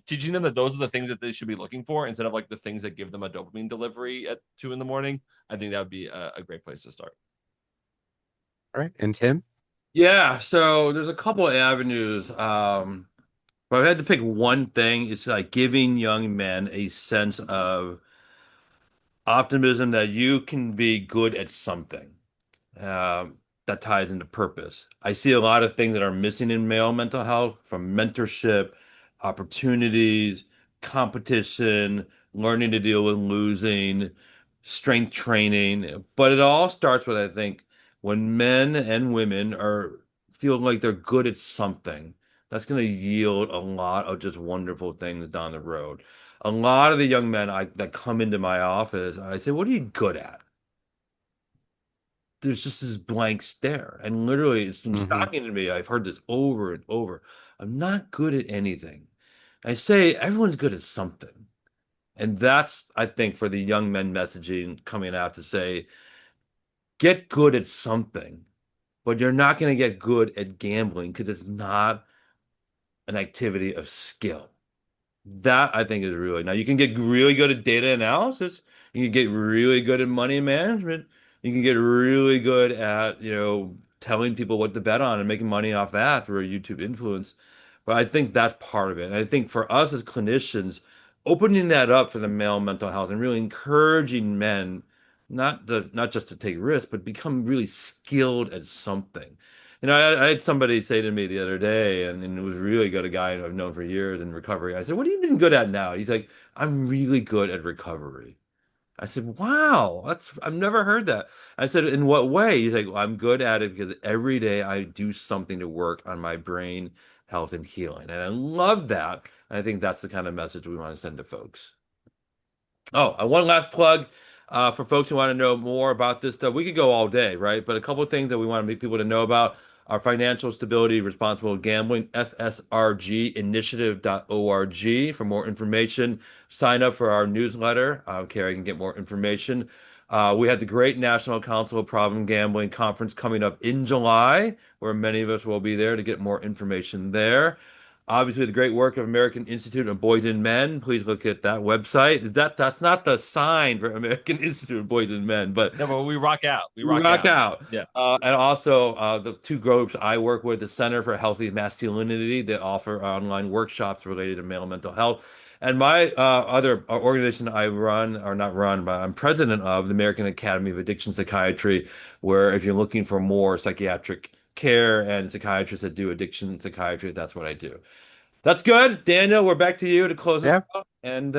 teaching them that those are the things that they should be looking for instead of like the things that give them a dopamine delivery at 2 a.m. I think that would be a great place to start. All right. And Tim? Yeah, so there's a couple of avenues. But if I had to pick one thing, it's like giving young men a sense of optimism that you can be good at something. That ties into purpose. I see a lot of things that are missing in male mental health, from mentorship, opportunities, competition, learning to deal with losing, strength training. But it all starts with, I think, when men and women are feel like they're good at something, that's going to yield a lot of just wonderful things down the road. A lot of the young men that come into my office, I say, "What are you good at?" There's just this blank stare. And literally, it's been Hmm. shocking to me. I've heard this over and over. I'm not good at anything. I say everyone's good at something. And that's, I think, for the young men messaging coming out to say, get good at something, but you're not going to get good at gambling because it's not an activity of skill. That I think is really now you can get really good at data analysis. You can get really good at money management. You can get really good at, telling people what to bet on and making money off that through a YouTube influence. But I think that's part of it. And I think for us as clinicians, opening that up for the male mental health and really encouraging men not just to take risks, but become really skilled at something. I had somebody say to me the other day, and it was really good, a guy I've known for years in recovery. I said, "What have you been good at now?" He's like, "I'm really good at recovery." I said, "Wow, I've never heard that." I said, "In what way?" He's like, "Well, I'm good at it because every day I do something to work on my brain health and healing." And I love that. And I think that's the kind of message we want to send to folks. Oh, one last plug for folks who want to know more about this stuff. We could go all day, right? But a couple of things that we want to make people to know about are financial stability, responsible gambling, fsrginitiative.org. For more information, sign up for our newsletter. Carrie can get more information. We had the Great National Council of Problem Gambling Conference coming up in July, where many of us will be there to get more information there. Obviously, the great work of American Institute of Boys and Men. Please look at that website. That's not the sign for American Institute of Boys and Men, but No, but we rock out. We rock rock out. out. Yeah. And also the two groups I work with, the Center for Healthy Masculinity, that offer online workshops related to male mental health. And my other organization I run, or not run, but I'm president of, the American Academy of Addiction Psychiatry, where if you're looking for more psychiatric care and psychiatrists that do addiction psychiatry, that's what I do. That's good. Daniel, we're back to you to close us Yeah. out. And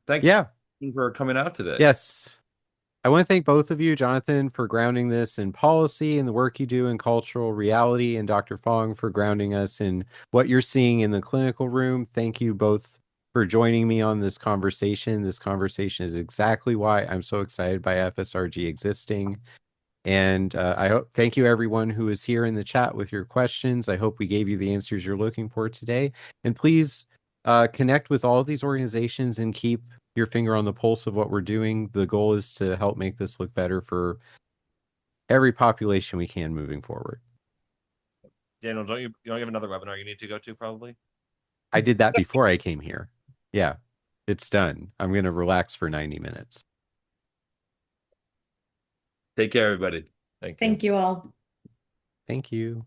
thank Yeah. you for coming out today. Yes. I want to thank both of you, Jonathan, for grounding this in policy and the work you do in cultural reality, and Dr. Fong for grounding us in what you're seeing in the clinical room. Thank you both for joining me on this conversation. This conversation is exactly why I'm so excited by FSRG existing. And I hope, thank you everyone who is here in the chat with your questions. I hope we gave you the answers you're looking for today. And please connect with all of these organizations and keep your finger on the pulse of what we're doing. The goal is to help make this look better for every population we can moving forward. Daniel, you don't have another webinar you need to go to probably? I did that before I came here. Yeah, it's done. I'm going to relax for 90 minutes. Take care, everybody. Thank you. Thank you all. Thank you.